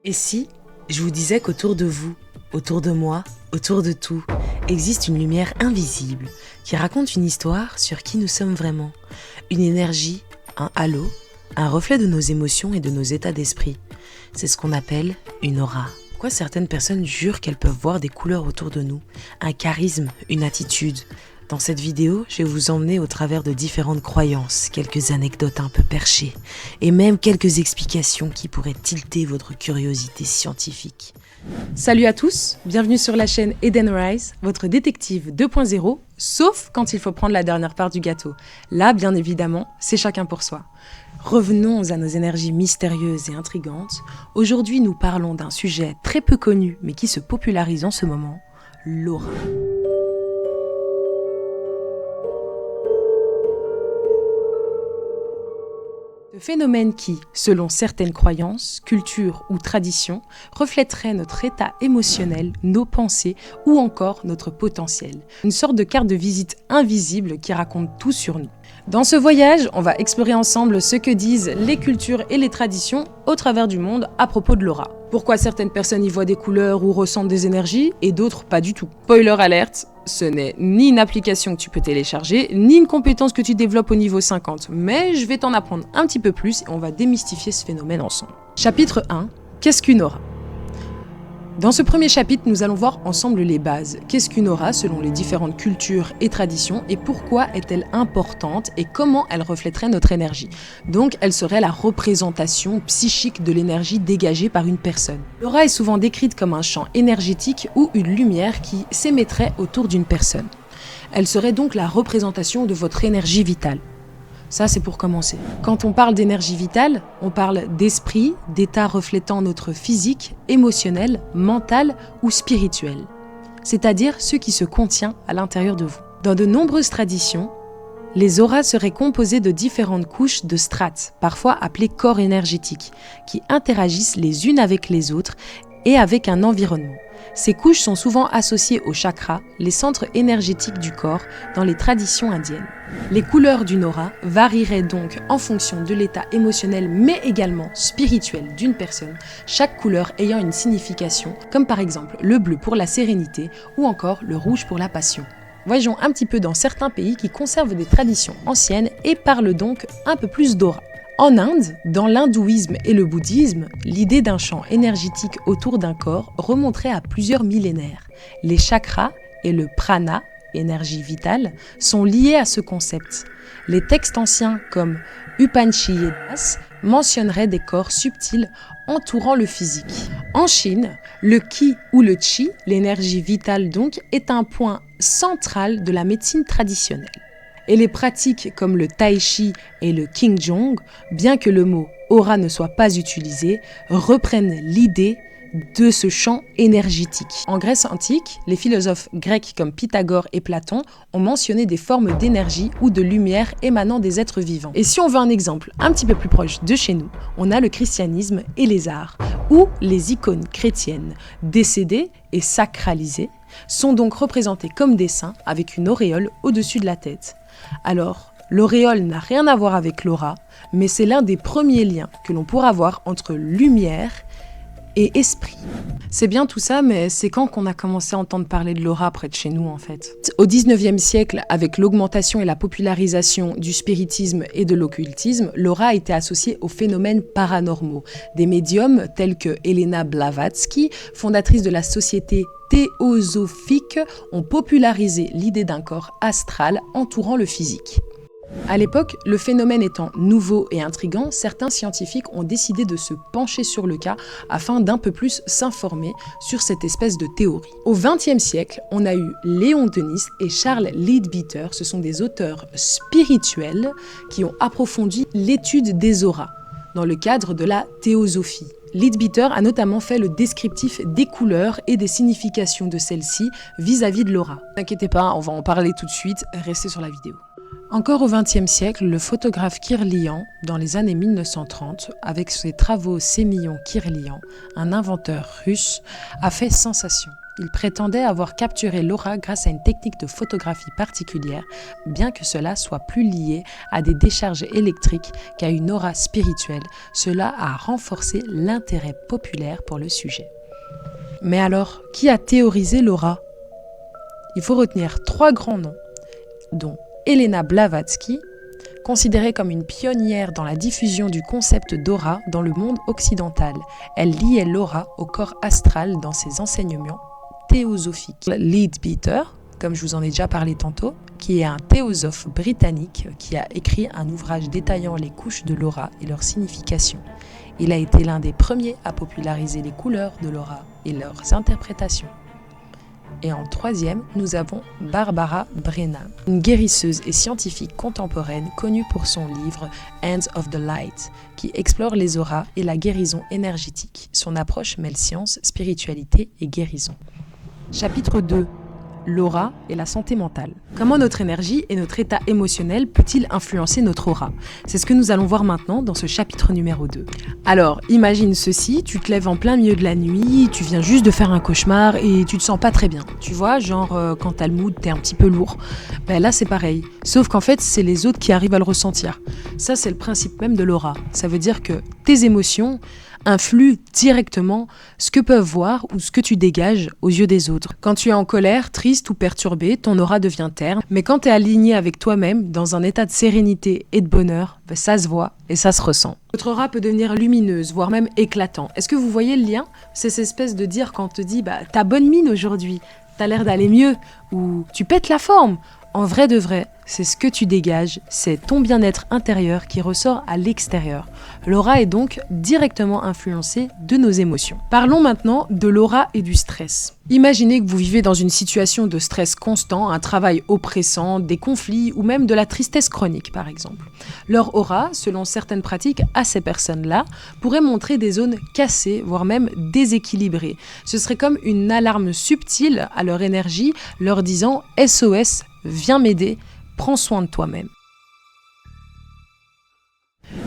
Et si je vous disais qu'autour de vous, autour de moi, autour de tout, existe une lumière invisible qui raconte une histoire sur qui nous sommes vraiment, une énergie, un halo, un reflet de nos émotions et de nos états d'esprit. C'est ce qu'on appelle une aura. Pourquoi certaines personnes jurent qu'elles peuvent voir des couleurs autour de nous, un charisme, une attitude? Dans cette vidéo, je vais vous emmener au travers de différentes croyances, quelques anecdotes un peu perchées, et même quelques explications qui pourraient tilter votre curiosité scientifique. Salut à tous, bienvenue sur la chaîne Eden Rise, votre détective 2.0, sauf quand il faut prendre la dernière part du gâteau. Là, bien évidemment, c'est chacun pour soi. Revenons à nos énergies mystérieuses et intrigantes. Aujourd'hui, nous parlons d'un sujet très peu connu, mais qui se popularise en ce moment, l'aura. Ce phénomène qui, selon certaines croyances, cultures ou traditions, reflèterait notre état émotionnel, nos pensées ou encore notre potentiel. Une sorte de carte de visite invisible qui raconte tout sur nous. Dans ce voyage, on va explorer ensemble ce que disent les cultures et les traditions au travers du monde à propos de l'aura. Pourquoi certaines personnes y voient des couleurs ou ressentent des énergies et d'autres pas du tout. Spoiler alerte, ce n'est ni une application que tu peux télécharger, ni une compétence que tu développes au niveau 50, mais je vais t'en apprendre un petit peu plus et on va démystifier ce phénomène ensemble. Chapitre 1. Qu'est-ce qu'une aura ? Dans ce premier chapitre, nous allons voir ensemble les bases. Qu'est-ce qu'une aura selon les différentes cultures et traditions et pourquoi est-elle importante et comment elle reflèterait notre énergie. Donc, elle serait la représentation psychique de l'énergie dégagée par une personne. L'aura est souvent décrite comme un champ énergétique ou une lumière qui s'émettrait autour d'une personne. Elle serait donc la représentation de votre énergie vitale. Ça, c'est pour commencer. Quand on parle d'énergie vitale, on parle d'esprit, d'état reflétant notre physique, émotionnel, mental ou spirituel. C'est-à-dire ce qui se contient à l'intérieur de vous. Dans de nombreuses traditions, les auras seraient composées de différentes couches de strates, parfois appelées corps énergétiques, qui interagissent les unes avec les autres et avec un environnement. Ces couches sont souvent associées aux chakras, les centres énergétiques du corps, dans les traditions indiennes. Les couleurs d'une aura varieraient donc en fonction de l'état émotionnel mais également spirituel d'une personne, chaque couleur ayant une signification, comme par exemple le bleu pour la sérénité ou encore le rouge pour la passion. Voyons un petit peu dans certains pays qui conservent des traditions anciennes et parlent donc un peu plus d'aura. En Inde, dans l'hindouisme et le bouddhisme, l'idée d'un champ énergétique autour d'un corps remonterait à plusieurs millénaires. Les chakras et le prana, énergie vitale, sont liés à ce concept. Les textes anciens comme Upanishads mentionneraient des corps subtils entourant le physique. En Chine, le qi ou le chi, l'énergie vitale donc, est un point central de la médecine traditionnelle. Et les pratiques comme le tai chi et le qigong, bien que le mot aura ne soit pas utilisé, reprennent l'idée de ce champ énergétique. En Grèce antique, les philosophes grecs comme Pythagore et Platon ont mentionné des formes d'énergie ou de lumière émanant des êtres vivants. Et si on veut un exemple un petit peu plus proche de chez nous, on a le christianisme et les arts, où les icônes chrétiennes décédées et sacralisées sont donc représentées comme des saints avec une auréole au-dessus de la tête. Alors, l'auréole n'a rien à voir avec l'aura, mais c'est l'un des premiers liens que l'on pourra voir entre lumière et esprit. C'est bien tout ça, mais c'est quand qu'on a commencé à entendre parler de l'aura près de chez nous en fait. Au 19e siècle, avec l'augmentation et la popularisation du spiritisme et de l'occultisme, l'aura a été associée aux phénomènes paranormaux. Des médiums tels que Helena Blavatsky, fondatrice de la société théosophique, ont popularisé l'idée d'un corps astral entourant le physique. À l'époque, le phénomène étant nouveau et intriguant, certains scientifiques ont décidé de se pencher sur le cas afin d'un peu plus s'informer sur cette espèce de théorie. Au XXe siècle, on a eu Léon Denis et Charles Leadbeater, ce sont des auteurs spirituels qui ont approfondi l'étude des auras dans le cadre de la théosophie. Leadbeater a notamment fait le descriptif des couleurs et des significations de celles-ci vis-à-vis de l'aura. Ne vous inquiétez pas, on va en parler tout de suite, restez sur la vidéo. Encore au XXe siècle, le photographe Kirlian, dans les années 1930, avec ses travaux Sémillon Kirlian, un inventeur russe, a fait sensation. Il prétendait avoir capturé l'aura grâce à une technique de photographie particulière, bien que cela soit plus lié à des décharges électriques qu'à une aura spirituelle. Cela a renforcé l'intérêt populaire pour le sujet. Mais alors, qui a théorisé l'aura ? Il faut retenir 3 grands noms, dont Helena Blavatsky, considérée comme une pionnière dans la diffusion du concept d'aura dans le monde occidental. Elle liait l'aura au corps astral dans ses enseignements théosophiques. Leadbeater, comme je vous en ai déjà parlé tantôt, qui est un théosophe britannique qui a écrit un ouvrage détaillant les couches de l'aura et leur signification. Il a été l'un des premiers à populariser les couleurs de l'aura et leurs interprétations. Et en 3e, nous avons Barbara Brennan, une guérisseuse et scientifique contemporaine connue pour son livre Hands of the Light, qui explore les auras et la guérison énergétique. Son approche mêle science, spiritualité et guérison. Chapitre 2. L'aura et la santé mentale. Comment notre énergie et notre état émotionnel peut-il influencer notre aura ? C'est ce que nous allons voir maintenant dans ce chapitre numéro 2. Alors, imagine ceci, tu te lèves en plein milieu de la nuit, tu viens juste de faire un cauchemar et tu te sens pas très bien. Tu vois, genre quand t'as le mood, t'es un petit peu lourd. Ben là, c'est pareil. Sauf qu'en fait, c'est les autres qui arrivent à le ressentir. Ça, c'est le principe même de l'aura. Ça veut dire que tes émotions influent directement ce que peuvent voir ou ce que tu dégages aux yeux des autres. Quand tu es en colère, triste ou perturbé, ton aura devient terne. Mais quand tu es aligné avec toi-même, dans un état de sérénité et de bonheur, ben ça se voit et ça se ressent. Votre aura peut devenir lumineuse, voire même éclatant. Est-ce que vous voyez le lien ? C'est cette espèce de dire quand on te dit « t'as bonne mine aujourd'hui, t'as l'air d'aller mieux » ou « tu pètes la forme ». En vrai de vrai, c'est ce que tu dégages, c'est ton bien-être intérieur qui ressort à l'extérieur. L'aura est donc directement influencée de nos émotions. Parlons maintenant de l'aura et du stress. Imaginez que vous vivez dans une situation de stress constant, un travail oppressant, des conflits ou même de la tristesse chronique par exemple. Leur aura, selon certaines pratiques à ces personnes-là, pourrait montrer des zones cassées, voire même déséquilibrées. Ce serait comme une alarme subtile à leur énergie, leur disant « SOS, viens m'aider, prends soin de toi-même ».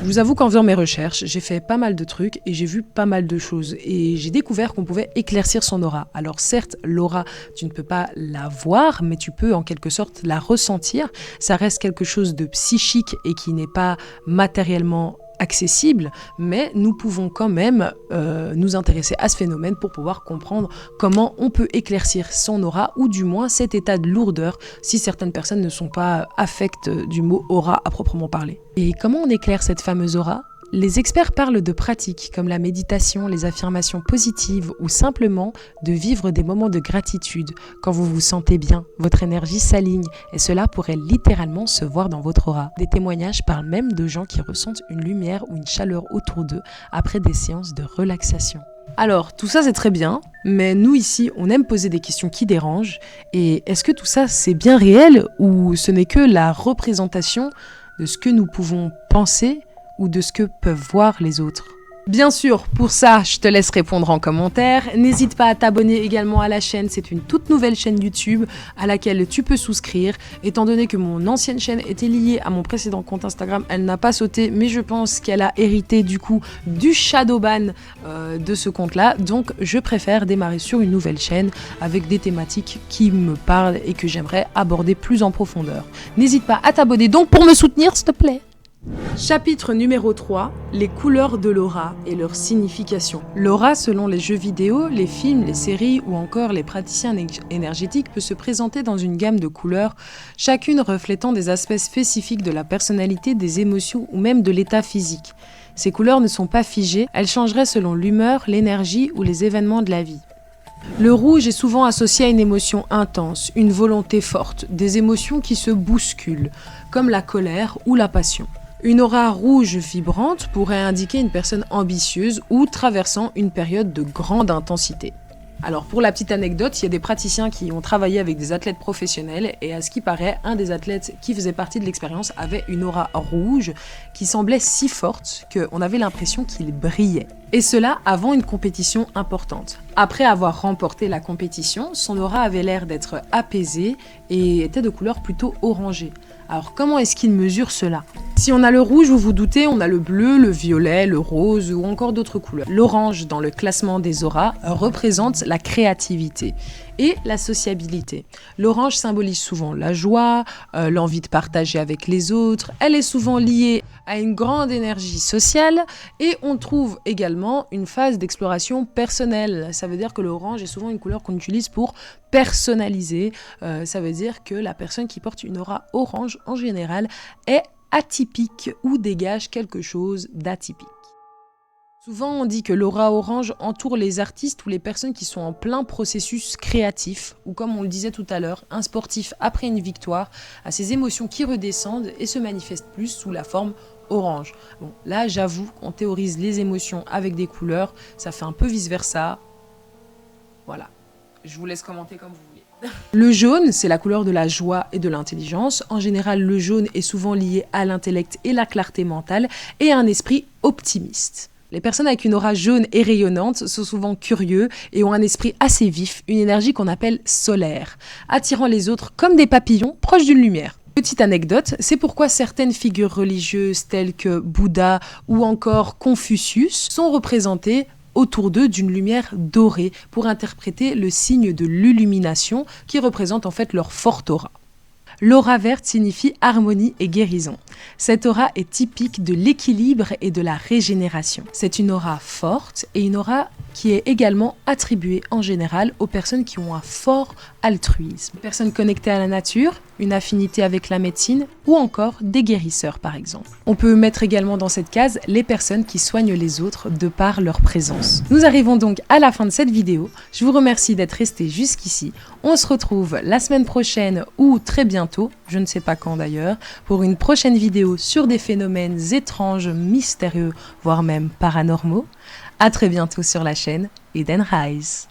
Je vous avoue qu'en faisant mes recherches, j'ai fait pas mal de trucs et j'ai vu pas mal de choses. Et j'ai découvert qu'on pouvait éclaircir son aura. Alors certes, l'aura, tu ne peux pas la voir, mais tu peux en quelque sorte la ressentir. Ça reste quelque chose de psychique et qui n'est pas matériellement accessible, mais nous pouvons quand même nous intéresser à ce phénomène pour pouvoir comprendre comment on peut éclaircir son aura ou du moins cet état de lourdeur si certaines personnes ne sont pas affectes du mot aura à proprement parler. Et comment on éclaire cette fameuse aura ? Les experts parlent de pratiques comme la méditation, les affirmations positives ou simplement de vivre des moments de gratitude. Quand vous vous sentez bien, votre énergie s'aligne et cela pourrait littéralement se voir dans votre aura. Des témoignages parlent même de gens qui ressentent une lumière ou une chaleur autour d'eux après des séances de relaxation. Alors, tout ça c'est très bien, mais nous ici, on aime poser des questions qui dérangent. Et est-ce que tout ça c'est bien réel ou ce n'est que la représentation de ce que nous pouvons penser ou de ce que peuvent voir les autres? Bien sûr, pour ça, je te laisse répondre en commentaire. N'hésite pas à t'abonner également à la chaîne, c'est une toute nouvelle chaîne YouTube à laquelle tu peux souscrire. Étant donné que mon ancienne chaîne était liée à mon précédent compte Instagram, elle n'a pas sauté, mais je pense qu'elle a hérité du coup du shadowban de ce compte-là. Donc je préfère démarrer sur une nouvelle chaîne avec des thématiques qui me parlent et que j'aimerais aborder plus en profondeur. N'hésite pas à t'abonner donc pour me soutenir, s'il te plaît. Chapitre numéro 3, les couleurs de l'aura et leur signification. L'aura, selon les jeux vidéo, les films, les séries ou encore les praticiens énergétiques, peut se présenter dans une gamme de couleurs, chacune reflétant des aspects spécifiques de la personnalité, des émotions ou même de l'état physique. Ces couleurs ne sont pas figées, elles changeraient selon l'humeur, l'énergie ou les événements de la vie. Le rouge est souvent associé à une émotion intense, une volonté forte, des émotions qui se bousculent, comme la colère ou la passion. Une aura rouge vibrante pourrait indiquer une personne ambitieuse ou traversant une période de grande intensité. Alors pour la petite anecdote, il y a des praticiens qui ont travaillé avec des athlètes professionnels et à ce qui paraît, un des athlètes qui faisait partie de l'expérience avait une aura rouge qui semblait si forte qu'on avait l'impression qu'il brillait. Et cela avant une compétition importante. Après avoir remporté la compétition, son aura avait l'air d'être apaisée et était de couleur plutôt orangée. Alors comment est-ce qu'ils mesurent cela? Si on a le rouge, vous vous doutez, on a le bleu, le violet, le rose ou encore d'autres couleurs. L'orange, dans le classement des auras, représente la créativité et la sociabilité. L'orange symbolise souvent la joie, l'envie de partager avec les autres. Elle est souvent liée à une grande énergie sociale et on trouve également une phase d'exploration personnelle. Ça veut dire que l'orange est souvent une couleur qu'on utilise pour personnaliser. Ça veut dire que la personne qui porte une aura orange en général est atypique ou dégage quelque chose d'atypique. Souvent, on dit que l'aura orange entoure les artistes ou les personnes qui sont en plein processus créatif, ou comme on le disait tout à l'heure, un sportif après une victoire a ses émotions qui redescendent et se manifestent plus sous la forme orange. Bon, là, j'avoue qu'on théorise les émotions avec des couleurs, ça fait un peu vice-versa. Voilà, je vous laisse commenter comme vous voulez. Le jaune, c'est la couleur de la joie et de l'intelligence. En général, le jaune est souvent lié à l'intellect et la clarté mentale et à un esprit optimiste. Les personnes avec une aura jaune et rayonnante sont souvent curieux et ont un esprit assez vif, une énergie qu'on appelle solaire, attirant les autres comme des papillons proches d'une lumière. Petite anecdote, c'est pourquoi certaines figures religieuses telles que Bouddha ou encore Confucius sont représentées autour d'eux d'une lumière dorée pour interpréter le signe de l'illumination qui représente en fait leur forte aura. L'aura verte signifie harmonie et guérison. Cette aura est typique de l'équilibre et de la régénération. C'est une aura forte et une aura qui est également attribuée en général aux personnes qui ont un fort altruisme. Des personnes connectées à la nature, une affinité avec la médecine ou encore des guérisseurs par exemple. On peut mettre également dans cette case les personnes qui soignent les autres de par leur présence. Nous arrivons donc à la fin de cette vidéo. Je vous remercie d'être resté jusqu'ici. On se retrouve la semaine prochaine ou très bientôt, je ne sais pas quand d'ailleurs, pour une prochaine vidéo sur des phénomènes étranges, mystérieux, voire même paranormaux. À très bientôt sur la chaîne Edenrise.